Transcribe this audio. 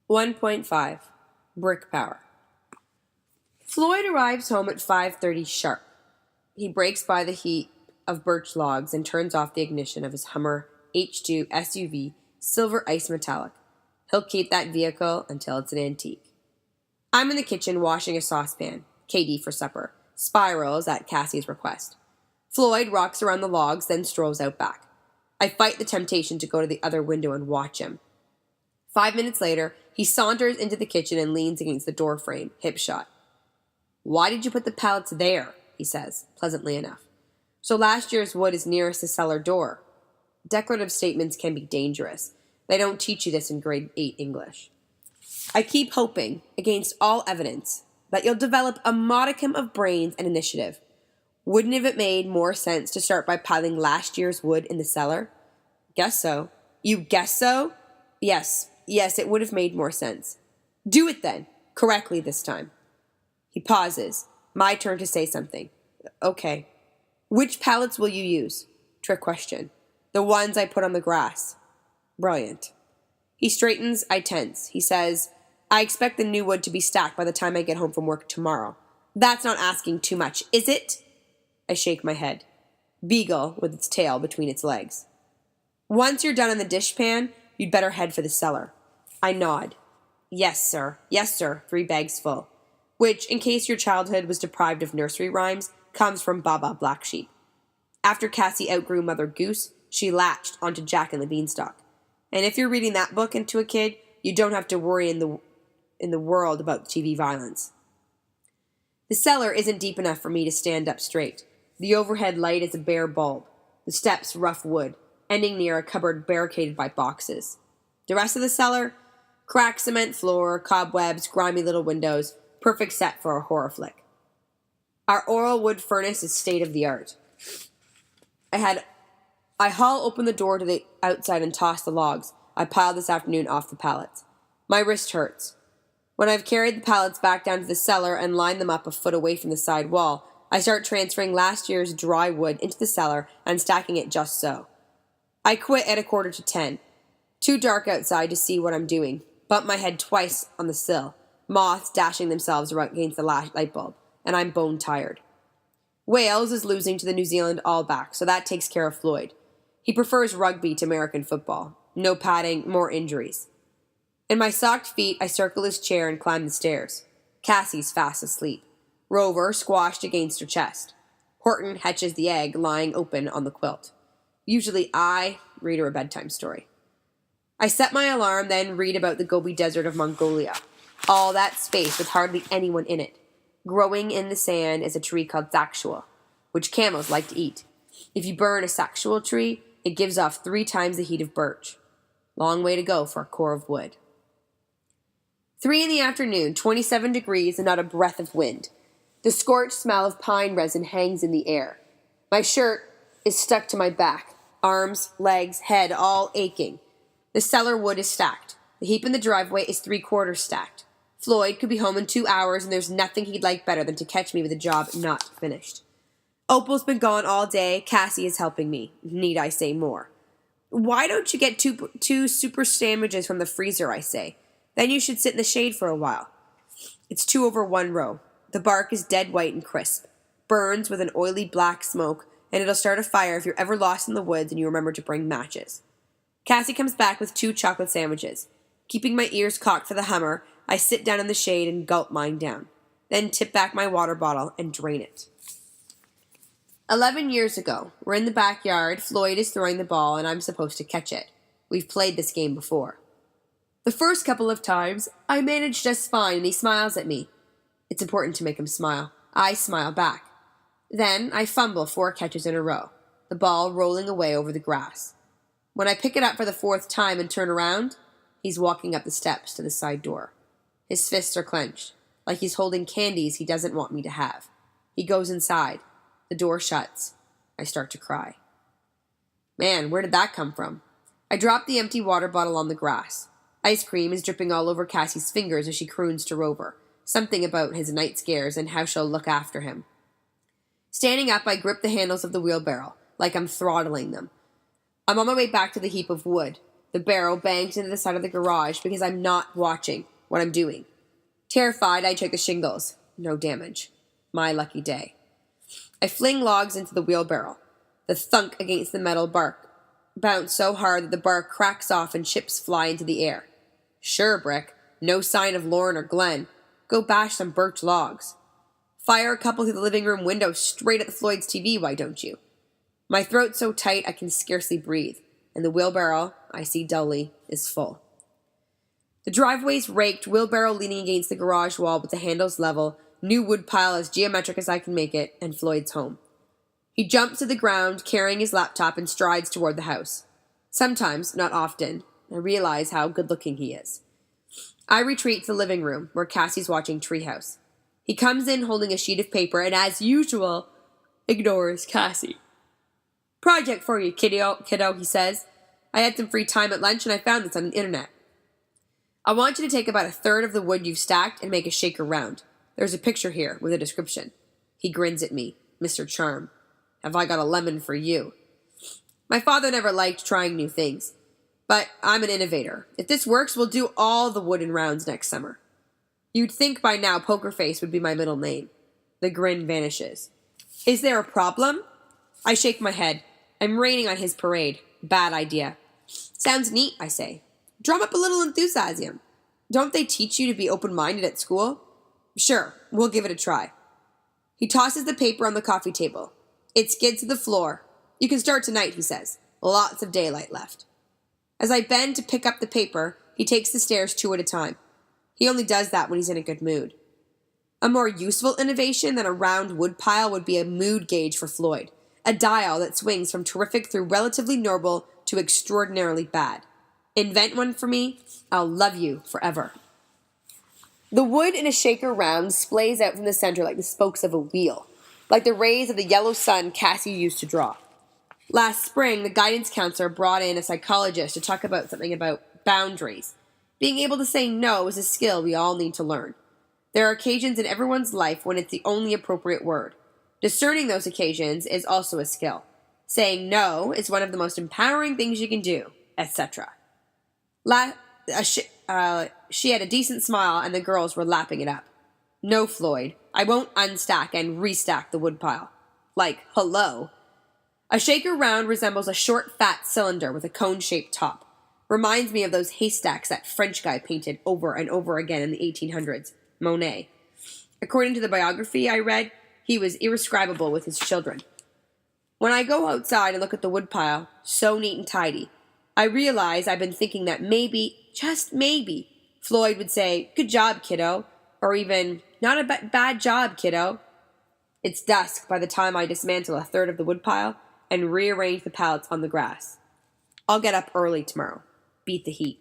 1.5 Brick Power. Floyd arrives home at 5:30 sharp. He breaks by the heap of birch logs and turns off the ignition of his Hummer H2 SUV Silver Ice Metallic. He'll keep that vehicle until it's an antique. I'm in the kitchen washing a saucepan, KD for supper, spirals at Cassie's request. Floyd rocks around the logs, then strolls out back. I fight the temptation to go to the other window and watch him. 5 minutes later, he saunters into the kitchen and leans against the door frame, hip shot. "Why did you put the pallets there?" he says, pleasantly enough. "So last year's wood is nearest the cellar door." Declarative statements can be dangerous. They don't teach you this in grade 8 English. I keep hoping, against all evidence, that you'll develop a modicum of brains and initiative. Wouldn't it have made more sense to start by piling last year's wood in the cellar? Guess so. You guess so? Yes, it would have made more sense. Do it then, correctly this time. He pauses. My turn to say something. Okay. Which pallets will you use? Trick question. The ones I put on the grass. Brilliant. He straightens, I tense. He says, "I expect the new wood to be stacked by the time I get home from work tomorrow. That's not asking too much, is it?" I shake my head. Beagle with its tail between its legs. "Once you're done in the dishpan, you'd better head for the cellar." I nod. Yes, sir. 3 bags full. Which, in case your childhood was deprived of nursery rhymes, comes from Baba Black Sheep. After Cassie outgrew Mother Goose, she latched onto Jack and the Beanstalk. And if you're reading that book into a kid, you don't have to worry in the world about TV violence. The cellar isn't deep enough for me to stand up straight. The overhead light is a bare bulb. The steps rough wood, ending near a cupboard barricaded by boxes. The rest of the cellar? Cracked cement floor, cobwebs, grimy little windows, perfect set for a horror flick. Our oil wood furnace is state of the art. I haul open the door to the outside and toss the logs I piled this afternoon off the pallets. My wrist hurts. When I've carried the pallets back down to the cellar and lined them up a foot away from the side wall, I start transferring last year's dry wood into the cellar and stacking it just so. I quit at 9:45. Too dark outside to see what I'm doing. Bump my head twice on the sill, moths dashing themselves against the light bulb, and I'm bone tired. Wales is losing to the New Zealand All Blacks, so that takes care of Floyd. He prefers rugby to American football. No padding, more injuries. In my socked feet, I circle his chair and climb the stairs. Cassie's fast asleep. Rover squashed against her chest. Horton hatches the egg lying open on the quilt. Usually I read her a bedtime story. I set my alarm, then read about the Gobi Desert of Mongolia. All that space with hardly anyone in it. Growing in the sand is a tree called saksua, which camels like to eat. If you burn a saksua tree, it gives off 3 times the heat of birch. Long way to go for a core of wood. 3 in the afternoon, 27 degrees and not a breath of wind. The scorched smell of pine resin hangs in the air. My shirt is stuck to my back. Arms, legs, head, all aching. The cellar wood is stacked. The heap in the driveway is 3/4 stacked. Floyd could be home in 2 hours, and there's nothing he'd like better than to catch me with a job not finished. Opal's been gone all day. Cassie is helping me. Need I say more? "Why don't you get two super sandwiches from the freezer," I say. "Then you should sit in the shade for a while." It's 2 over 1 row. The bark is dead white and crisp. Burns with an oily black smoke, and it'll start a fire if you're ever lost in the woods and you remember to bring matches. Cassie comes back with 2 chocolate sandwiches. Keeping my ears cocked for the Hummer, I sit down in the shade and gulp mine down. Then tip back my water bottle and drain it. 11 years ago, we're in the backyard, Floyd is throwing the ball, and I'm supposed to catch it. We've played this game before. The first couple of times, I manage just fine, and he smiles at me. It's important to make him smile. I smile back. Then I fumble 4 catches in a row, the ball rolling away over the grass. When I pick it up for the 4th time and turn around, he's walking up the steps to the side door. His fists are clenched, like he's holding candies he doesn't want me to have. He goes inside. The door shuts. I start to cry. Man, where did that come from? I drop the empty water bottle on the grass. Ice cream is dripping all over Cassie's fingers as she croons to Rover, something about his night scares and how she'll look after him. Standing up, I grip the handles of the wheelbarrow, like I'm throttling them. I'm on my way back to the heap of wood. The barrel bangs into the side of the garage because I'm not watching what I'm doing. Terrified, I check the shingles. No damage. My lucky day. I fling logs into the wheelbarrow. The thunk against the metal bark bounce so hard that the bark cracks off and chips fly into the air. Sure, Brick. No sign of Lauren or Glenn. Go bash some birch logs. Fire a couple through the living room window straight at the Floyd's TV, why don't you? My throat's so tight I can scarcely breathe, and the wheelbarrow, I see dully, is full. The driveway's raked, wheelbarrow leaning against the garage wall with the handles level, new woodpile as geometric as I can make it, and Floyd's home. He jumps to the ground, carrying his laptop, and strides toward the house. Sometimes, not often, I realize how good-looking he is. I retreat to the living room, where Cassie's watching Treehouse. He comes in holding a sheet of paper and, as usual, ignores Cassie. Project for you, kiddo, he says. I had some free time at lunch and I found this on the internet. I want you to take about a third of the wood you've stacked and make a shaker round. There's a picture here with a description. He grins at me. Mr. Charm. Have I got a lemon for you? My father never liked trying new things. But I'm an innovator. If this works, we'll do all the wood in rounds next summer. You'd think by now Poker Face would be my middle name. The grin vanishes. Is there a problem? I shake my head. I'm raining on his parade. Bad idea. Sounds neat, I say. Drum up a little enthusiasm. Don't they teach you to be open-minded at school? Sure, we'll give it a try. He tosses the paper on the coffee table. It skids to the floor. You can start tonight, he says. Lots of daylight left. As I bend to pick up the paper, he takes the stairs 2 at a time. He only does that when he's in a good mood. A more useful innovation than a round woodpile would be a mood gauge for Floyd, a dial that swings from terrific through relatively normal to extraordinarily bad. Invent one for me, I'll love you forever. The wood in a shaker round splays out from the center like the spokes of a wheel, like the rays of the yellow sun Cassie used to draw. Last spring, the guidance counselor brought in a psychologist to talk about something about boundaries. Being able to say no is a skill we all need to learn. There are occasions in everyone's life when it's the only appropriate word. Discerning those occasions is also a skill. Saying no is one of the most empowering things you can do, etc. She had a decent smile and the girls were lapping it up. No, Floyd, I won't unstack and restack the woodpile. Like, hello. A shaker round resembles a short, fat cylinder with a cone-shaped top. Reminds me of those haystacks that French guy painted over and over again in the 1800s, Monet. According to the biography I read, he was irrescribable with his children. When I go outside and look at the woodpile, so neat and tidy, I realize I've been thinking that maybe, just maybe, Floyd would say, good job, kiddo, or even, not a bad job, kiddo. It's dusk by the time I dismantle a third of the woodpile and rearrange the pallets on the grass. I'll get up early tomorrow. Beat the heat.